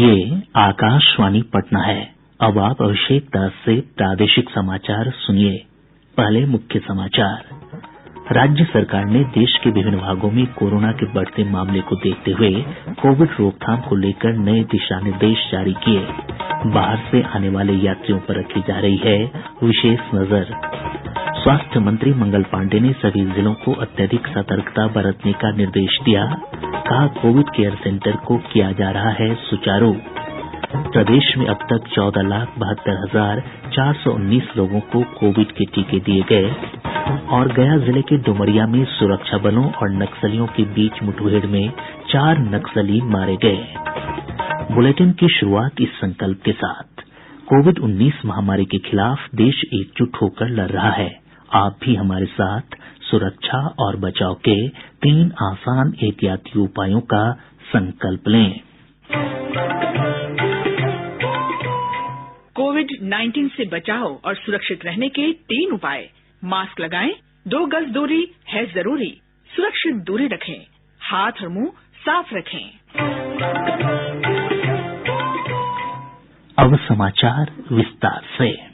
ये आकाशवाणी पटना है। अब आप अभिषेक दास से प्रादेशिक समाचार सुनिए। पहले मुख्य समाचार। राज्य सरकार ने देश के विभिन्न भागों में कोरोना के बढ़ते मामले को देखते हुए कोविड रोकथाम को लेकर नए दिशा निर्देश जारी किए। बाहर से आने वाले यात्रियों पर रखी जा रही है विशेष नजर। स्वास्थ्य मंत्री मंगल पांडेय ने सभी जिलों को अत्यधिक सतर्कता बरतने का निर्देश दिया। कहा, कोविड केयर सेंटर को किया जा रहा है सुचारू। प्रदेश में अब तक 14,72,419 लोगों को कोविड के टीके दिए गए। और गया जिले के डुमरिया में सुरक्षा बलों और नक्सलियों के बीच मुठभेड़ में 4 नक्सली मारे गए। बुलेटिन की शुरुआत इस संकल्प के साथ। कोविड-19 महामारी के खिलाफ देश एकजुट होकर लड़ रहा है। आप भी हमारे साथ सुरक्षा और बचाव के 3 आसान एहतियाती उपायों का संकल्प लें। कोविड-19 से बचाव और सुरक्षित रहने के 3 उपाय। मास्क लगाएं, 2 गज दूरी है जरूरी, सुरक्षित दूरी रखें, हाथ और मुंह साफ रखें। अब समाचार विस्तार से।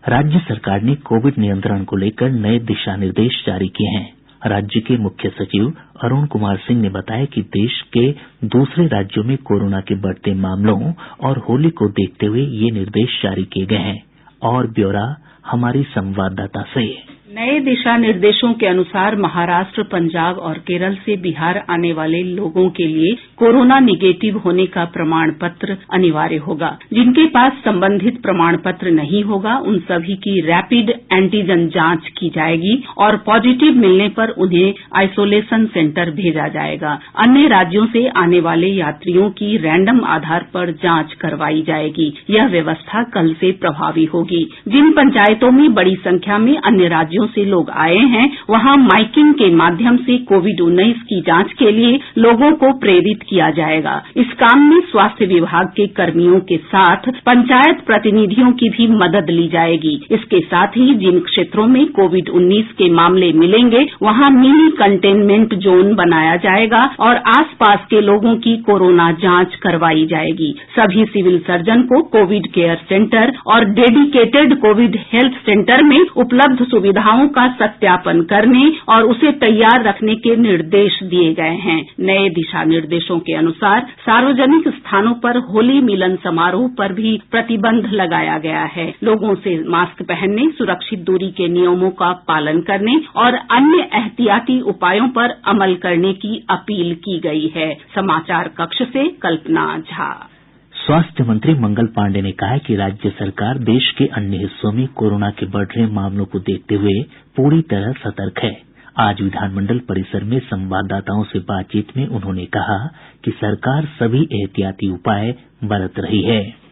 राज्य सरकार ने कोविड नियंत्रण को लेकर नए दिशा निर्देश जारी किए हैं। राज्य के मुख्य सचिव अरुण कुमार सिंह ने बताया कि देश के दूसरे राज्यों में कोरोना के बढ़ते मामलों और होली को देखते हुए ये निर्देश जारी किए गए हैं। और ब्यौरा हमारी संवाददाता से। नए दिशा निर्देशों के अनुसार महाराष्ट्र, पंजाब और केरल से बिहार आने वाले लोगों के लिए कोरोना निगेटिव होने का प्रमाण पत्र अनिवार्य होगा। जिनके पास संबंधित प्रमाण पत्र नहीं होगा, उन सभी की रैपिड एंटीजन जांच की जाएगी और पॉजिटिव मिलने पर उन्हें आइसोलेशन सेंटर भेजा जाएगा। अन्य राज्यों से आने वाले यात्रियों की रैंडम आधार पर जांच करवाई जाएगी। यह व्यवस्था कल से प्रभावी होगी। जिन पंचायतों में बड़ी संख्या में अन्य राज्यों से लोग आए हैं, वहां माइकिंग के माध्यम से कोविड-19 की जांच के लिए लोगों को प्रेरित किया जाएगा। इस काम में स्वास्थ्य विभाग के कर्मियों के साथ पंचायत प्रतिनिधियों की भी मदद ली जाएगी। इसके साथ ही जिन क्षेत्रों में कोविड-19 के मामले मिलेंगे, वहां मिनी कंटेनमेंट जोन बनाया जाएगा और आसपास के लोगों की कोरोना जांच करवाई जाएगी। सभी सिविल सर्जन को कोविड केयर सेंटर और डेडिकेटेड कोविड हेल्थ सेंटर में उपलब्ध सुविधाओं का सत्यापन करने और उसे तैयार रखने के निर्देश दिए गए हैं। नए दिशा निर्देशों के अनुसार सार्वजनिक स्थानों पर होली मिलन समारोह पर भी प्रतिबंध लगाया गया है। लोगों से मास्क पहनने, सुरक्षित दूरी के नियमों का पालन करने और अन्य एहतियाती उपायों पर अमल करने की अपील की गई है। समाचार कक्ष से कल्पना झा। स्वास्थ्य मंत्री मंगल पांडेय ने कहा है कि राज्य सरकार देश के अन्य हिस्सों में कोरोना के बढ़ रहे मामलों को देखते हुए पूरी तरह सतर्क है। आज विधानमंडल परिसर में संवाददाताओं से बातचीत में उन्होंने कहा कि सरकार सभी एहतियाती उपाय बरत रही है।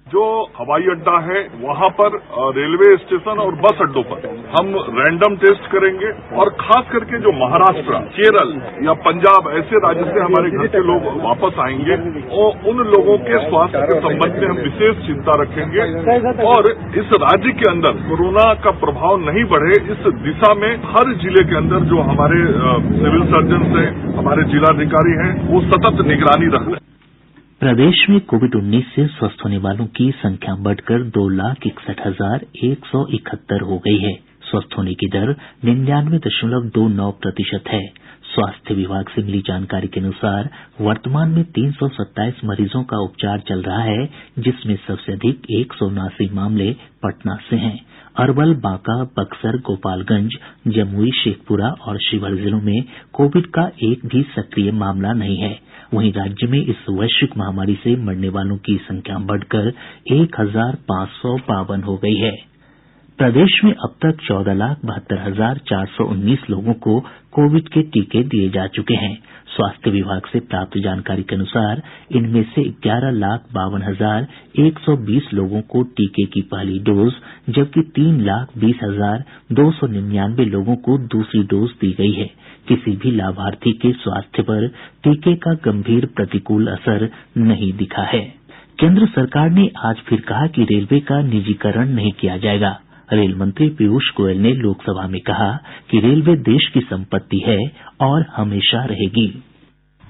जो हवाई अड्डा है, वहां पर रेलवे स्टेशन और बस अड्डों पर हम रैंडम टेस्ट करेंगे और खास करके जो महाराष्ट्र, केरल या पंजाब ऐसे राज्य से हमारे घर के लोग वापस आएंगे और उन लोगों के स्वास्थ्य के संबंध में हम विशेष चिंता रखेंगे और इस राज्य के अंदर कोरोना का प्रभाव नहीं बढ़े, इस दिशा में हर जिले के अंदर जो हमारे सिविल सर्जन हैं, हमारे जिलाधिकारी हैं, वो सतत निगरानी रख रहे हैं। प्रदेश में कोविड-19 से स्वस्थ होने वालों की संख्या बढ़कर 2,61,171 हो गई है। स्वस्थ होने की दर 99.29% है। स्वास्थ्य विभाग से मिली जानकारी के अनुसार वर्तमान में 327 मरीजों का उपचार चल रहा है, जिसमें सबसे अधिक 179 मामले पटना से हैं। अरवल, बांका, बक्सर, गोपालगंज, जमुई, शेखपुरा और शिवहर जिलों में कोविड का एक भी सक्रिय मामला नहीं है। वहीं राज्य में इस वैश्विक महामारी से मरने वालों की संख्या बढ़कर 1,552 हो गई है। प्रदेश में अब तक 14,72,419 लोगों को कोविड के टीके दिए जा चुके हैं। स्वास्थ्य विभाग से प्राप्त जानकारी के अनुसार इनमें से 11,52,120 लोगों को टीके की पहली डोज, जबकि 3,20,299 लोगों को दूसरी डोज दी गई है। किसी भी लाभार्थी के स्वास्थ्य पर टीके का गंभीर प्रतिकूल असर नहीं दिखा है। केंद्र सरकार ने आज फिर कहा कि रेलवे का निजीकरण नहीं किया जाएगा। रेल मंत्री पीयूष गोयल ने लोकसभा में कहा कि रेलवे देश की संपत्ति है और हमेशा रहेगी।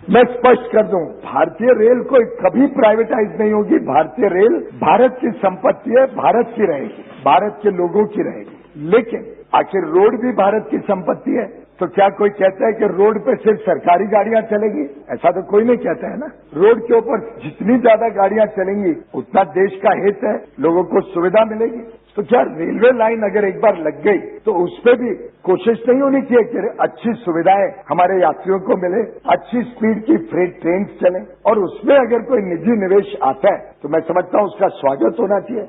मैं स्पष्ट कर दूं, भारतीय रेल कोई कभी प्राइवेटाइज नहीं होगी। भारतीय रेल भारत की संपत्ति है, भारत की रहेगी, भारत के लोगों की रहेगी। लेकिन आखिर रोड भी भारत की संपत्ति है, तो क्या कोई कहता है कि रोड पे सिर्फ सरकारी गाड़ियां चलेंगी? ऐसा तो कोई नहीं कहता है ना। रोड के ऊपर जितनी ज्यादा गाड़ियां चलेंगी उतना देश का हित है, लोगों को सुविधा मिलेगी। तो क्या रेलवे लाइन अगर एक बार लग गई तो उस पर भी कोशिश नहीं होनी चाहिए कि अच्छी सुविधाएं हमारे यात्रियों को मिले, अच्छी स्पीड की फ्रेट ट्रेन चले, और उसमें अगर कोई निजी निवेश आता है तो मैं समझता हूं उसका स्वागत होना चाहिए।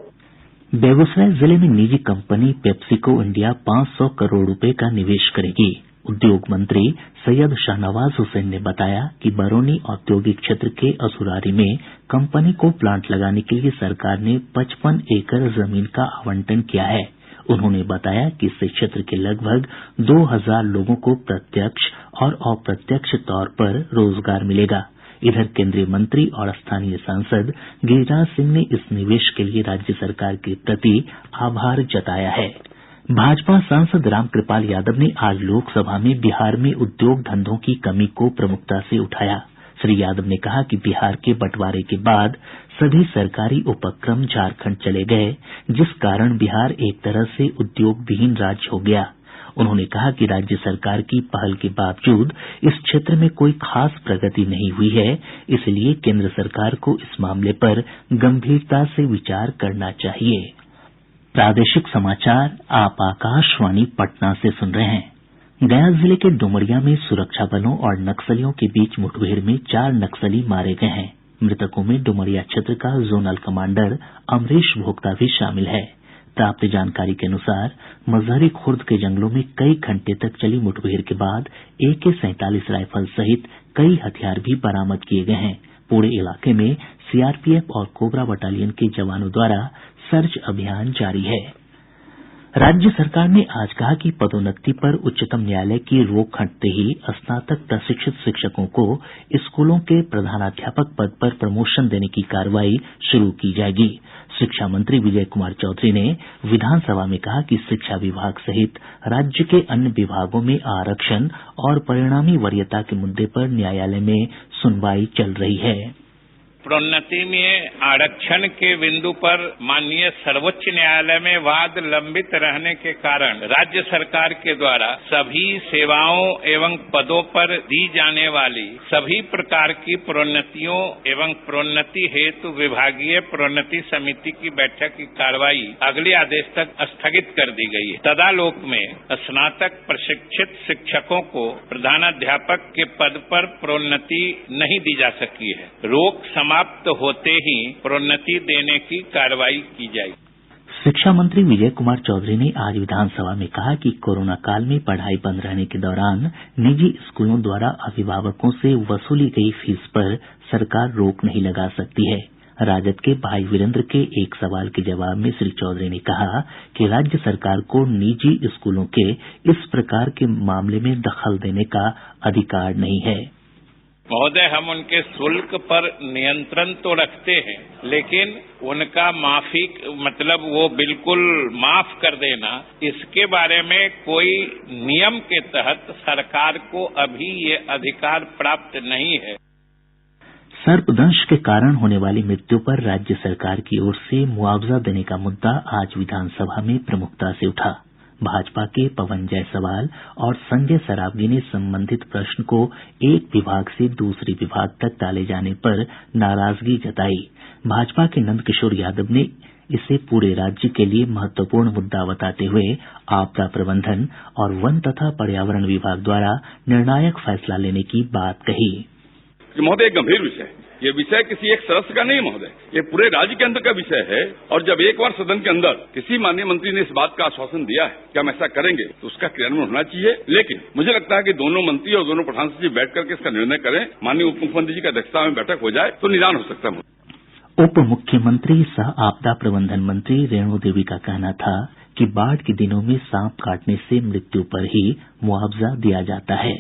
बेगूसराय जिले में निजी कंपनी पेप्सिको इंडिया 500 करोड़ रुपए का निवेश करेगी। उद्योग मंत्री सैयद शाहनवाज हुसैन ने बताया कि बरौनी औद्योगिक क्षेत्र के असुरारी में कंपनी को प्लांट लगाने के लिए सरकार ने 55 एकड़ जमीन का आवंटन किया है। उन्होंने बताया कि इससे क्षेत्र के लगभग 2000 लोगों को प्रत्यक्ष और अप्रत्यक्ष तौर पर रोजगार मिलेगा। इधर केंद्रीय मंत्री और स्थानीय सांसद गिरिराज सिंह ने इस निवेश के लिए राज्य सरकार के प्रति आभार जताया है। भाजपा सांसद रामकृपाल यादव ने आज लोकसभा में बिहार में उद्योग धंधों की कमी को प्रमुखता से उठाया। श्री यादव ने कहा कि बिहार के बंटवारे के बाद सभी सरकारी उपक्रम झारखंड चले गए, जिस कारण बिहार एक तरह से उद्योग विहीन राज्य हो गया। उन्होंने कहा कि राज्य सरकार की पहल के बावजूद इस क्षेत्र में कोई खास प्रगति नहीं हुई है, इसलिए केंद्र सरकार को इस मामले पर गंभीरता से विचार करना चाहिए। प्रादेशिक समाचार आप आकाशवाणी पटना से सुन रहे हैं। गया जिले के डुमरिया में सुरक्षा बलों और नक्सलियों के बीच मुठभेड़ में 4 नक्सली मारे गए हैं। मृतकों में डुमरिया क्षेत्र का जोनल कमांडर अमरीश भोक्ता भी शामिल है। प्राप्त जानकारी के अनुसार मजहरी खुर्द के जंगलों में कई घंटे तक चली मुठभेड़ के बाद AK-47 राइफल सहित कई हथियार भी बरामद किए गए हैं। पूरे इलाके में सीआरपीएफ और कोबरा बटालियन के जवानों द्वारा सर्च अभियान जारी है। राज्य सरकार ने आज कहा कि पदोन्नति पर उच्चतम न्यायालय की रोक हटते ही स्नातक प्रशिक्षित शिक्षकों को स्कूलों के प्रधानाध्यापक पद पर प्रमोशन देने की कार्रवाई शुरू की जाएगी। शिक्षा मंत्री विजय कुमार चौधरी ने विधानसभा में कहा कि शिक्षा विभाग सहित राज्य के अन्य विभागों में आरक्षण और परिणामी वरीयता के मुद्दे पर न्यायालय में सुनवाई चल रही है। प्रोन्नति में आरक्षण के बिंदु पर माननीय सर्वोच्च न्यायालय में वाद लंबित रहने के कारण राज्य सरकार के द्वारा सभी सेवाओं एवं पदों पर दी जाने वाली सभी प्रकार की प्रोन्नतियों एवं प्रोन्नति हेतु विभागीय प्रोन्नति समिति की बैठक की कार्रवाई अगले आदेश तक स्थगित कर दी गई है। तदालोक में स्नातक प्रशिक्षित शिक्षकों को प्रधानाध्यापक के पद पर प्रोन्नति नहीं दी जा सकी है। रोक समाप्त होते ही प्रोन्नति देने की कार्रवाई की जाएगी। शिक्षा मंत्री विजय कुमार चौधरी ने आज विधानसभा में कहा कि कोरोना काल में पढ़ाई बंद रहने के दौरान निजी स्कूलों द्वारा अभिभावकों से वसूली गई फीस पर सरकार रोक नहीं लगा सकती है। राजद के भाई वीरेंद्र के एक सवाल के जवाब में श्री चौधरी ने कहा कि राज्य सरकार को निजी स्कूलों के इस प्रकार के मामले में दखल देने का अधिकार नहीं है। महोदय, हम उनके शुल्क पर नियंत्रण तो रखते हैं, लेकिन उनका माफी मतलब वो बिल्कुल माफ कर देना, इसके बारे में कोई नियम के तहत सरकार को अभी ये अधिकार प्राप्त नहीं है। सर्पदंश के कारण होने वाली मृत्यु पर राज्य सरकार की ओर से मुआवजा देने का मुद्दा आज विधानसभा में प्रमुखता से उठा। भाजपा के पवन जायसवाल और संजय सरावगी ने संबंधित प्रश्न को एक विभाग से दूसरे विभाग तक टाले जाने पर नाराजगी जताई। भाजपा के नंदकिशोर यादव ने इसे पूरे राज्य के लिए महत्वपूर्ण मुद्दा बताते हुए आपदा प्रबंधन और वन तथा पर्यावरण विभाग द्वारा निर्णायक फैसला लेने की बात कही। महोदय, गंभीर विषय, ये विषय किसी एक सदस्य का नहीं महोदय, ये पूरे राज्य के अंदर का विषय है। और जब एक बार सदन के अंदर किसी माननीय मंत्री ने इस बात का आश्वासन दिया है कि हम ऐसा करेंगे तो उसका क्रियान्वयन होना चाहिए। लेकिन मुझे लगता है कि दोनों मंत्री और दोनों प्रधान सचिव बैठ करके इसका निर्णय करें, माननीय उप मुख्यमंत्री जी की अध्यक्षता में बैठक हो जाए तो निदान हो सकता है। उप मुख्यमंत्री सह आपदा प्रबंधन मंत्री रेणु देवी का कहना था कि बाढ़ के दिनों में सांप काटने से मृत्यु पर ही मुआवजा दिया जाता है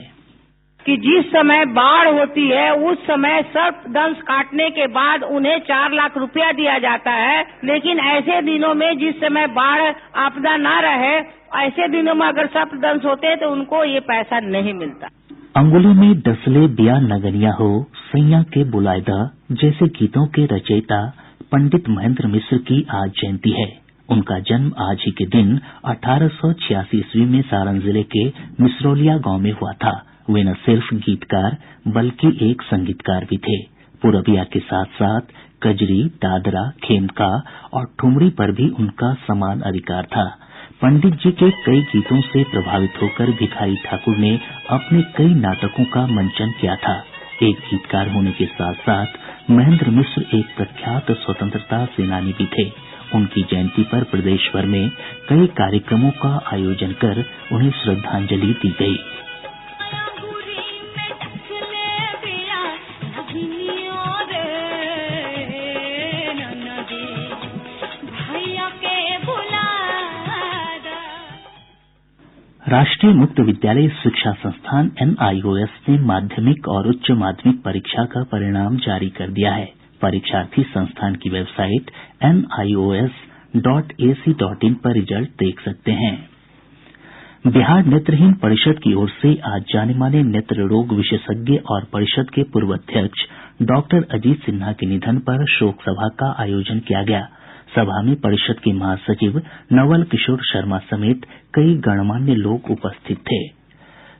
कि जिस समय बाढ़ होती है उस समय सर्पदंश काटने के बाद उन्हें 4 लाख रुपया दिया जाता है, लेकिन ऐसे दिनों में जिस समय बाढ़ आपदा ना रहे, ऐसे दिनों में अगर सर्पदंश होते हैं तो उनको ये पैसा नहीं मिलता। अंगुली में डसले बिया नगनिया हो सैया के बुलायदा जैसे गीतों के रचयिता पंडित महेंद्र मिश्र की आज जयंती है। उनका जन्म आज ही के दिन 1886 ईस्वी में सारण जिले के मिसरौलिया गांव में हुआ था। वे न सिर्फ गीतकार बल्कि एक संगीतकार भी थे। पुरबिया के साथ साथ कजरी, दादरा, खेमका और ठुमरी पर भी उनका समान अधिकार था। पंडित जी के कई गीतों से प्रभावित होकर भिखारी ठाकुर ने अपने कई नाटकों का मंचन किया था। एक गीतकार होने के साथ साथ महेंद्र मिश्र एक प्रख्यात स्वतंत्रता सेनानी भी थे। उनकी जयंती पर प्रदेश भर में कई कार्यक्रमों का आयोजन कर उन्हें श्रद्धांजलि दी गयी। राष्ट्रीय मुक्त विद्यालय शिक्षा संस्थान NIOS ने माध्यमिक और उच्च माध्यमिक परीक्षा का परिणाम जारी कर दिया है। परीक्षार्थी संस्थान की वेबसाइट nios.ac.in पर रिजल्ट देख सकते हैं। बिहार नेत्रहीन परिषद की ओर से आज जाने माने नेत्र रोग विशेषज्ञ और परिषद के पूर्व अध्यक्ष डॉक्टर अजीत सिन्हा के निधन पर शोक सभा का आयोजन किया गया। सभा में परिषद के महासचिव नवल किशोर शर्मा समेत कई गणमान्य लोग उपस्थित थे।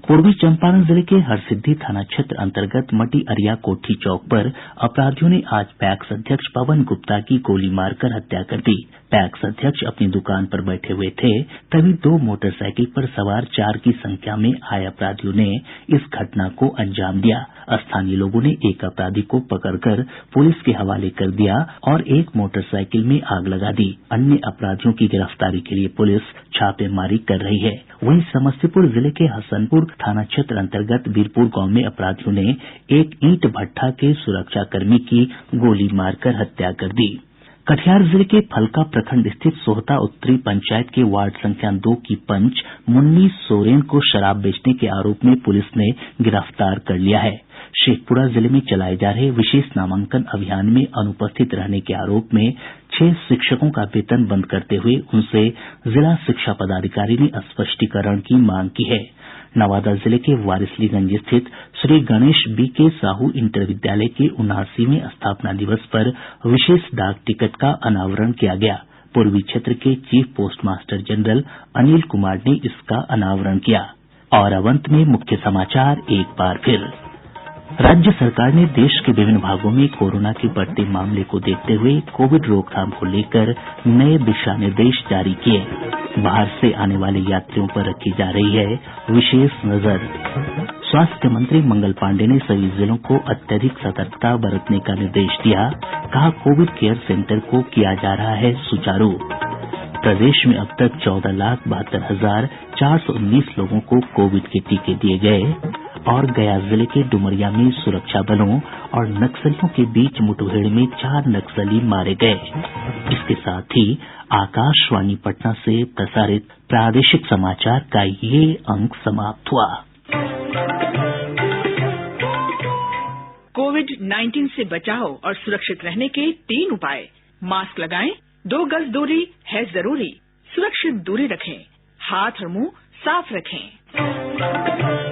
पूर्वी चंपारण जिले के हरसिद्धी थाना क्षेत्र अंतर्गत मटी अरिया कोठी चौक पर अपराधियों ने आज पैक्स अध्यक्ष पवन गुप्ता की गोली मारकर हत्या कर दी। पैक्स अध्यक्ष अपनी दुकान पर बैठे हुए थे, तभी दो मोटरसाइकिल पर सवार 4 की संख्या में आए अपराधियों ने इस घटना को अंजाम दिया। स्थानीय लोगों ने एक अपराधी को पकड़कर पुलिस के हवाले कर दिया और एक मोटरसाइकिल में आग लगा दी। अन्य अपराधियों की गिरफ्तारी के लिए पुलिस छापेमारी कर रही है। वहीं समस्तीपुर जिले के हसनपुर थाना क्षेत्र अंतर्गत बीरपुर गांव में अपराधियों ने एक ईंट भट्ठा के सुरक्षाकर्मी की गोली मारकर हत्या कर दी। कटिहार जिले के फलका प्रखंड स्थित सोहता उत्तरी पंचायत के वार्ड संख्या 2 की पंच मुन्नी सोरेन को शराब बेचने के आरोप में पुलिस ने गिरफ्तार कर लिया है। शेखपुरा जिले में चलाए जा रहे विशेष नामांकन अभियान में अनुपस्थित रहने के आरोप में 6 शिक्षकों का वेतन बंद करते हुए उनसे जिला शिक्षा पदाधिकारी ने स्पष्टीकरण की मांग की है। नवादा जिले के वारिसलीगंज स्थित श्री गणेश B.K. साहू इंटर विद्यालय के 79वें स्थापना दिवस पर विशेष डाक टिकट का अनावरण किया गया। पूर्वी क्षेत्र के chief post master general Anil Kumar ने इसका अनावरण किया। और अब अंत में मुख्य समाचार एक बार फिर। राज्य सरकार ने देश के विभिन्न भागों में कोरोना के बढ़ते मामले को देखते हुए कोविड रोकथाम को लेकर नए दिशा निर्देश जारी किए। बाहर से आने वाले यात्रियों पर रखी जा रही है विशेष नजर। स्वास्थ्य मंत्री मंगल पांडेय ने सभी जिलों को अत्यधिक सतर्कता बरतने का निर्देश दिया। कहा, कोविड केयर सेंटर को किया जा रहा है सुचारू। प्रदेश में अब तक 14,72,419 लोगों को कोविड के टीके दिए गए। और गया जिले के डुमरिया में सुरक्षा बलों और नक्सलियों के बीच मुठभेड़ में 4 नक्सली मारे गए। इसके साथ ही आकाशवाणी पटना से प्रसारित प्रादेशिक समाचार का ये अंक समाप्त हुआ। कोविड-19 से बचाव और सुरक्षित रहने के 3 उपाय। मास्क लगाएं, 2 गज दूरी है जरूरी, सुरक्षित दूरी रखें, हाथ और मुंह साफ रखें।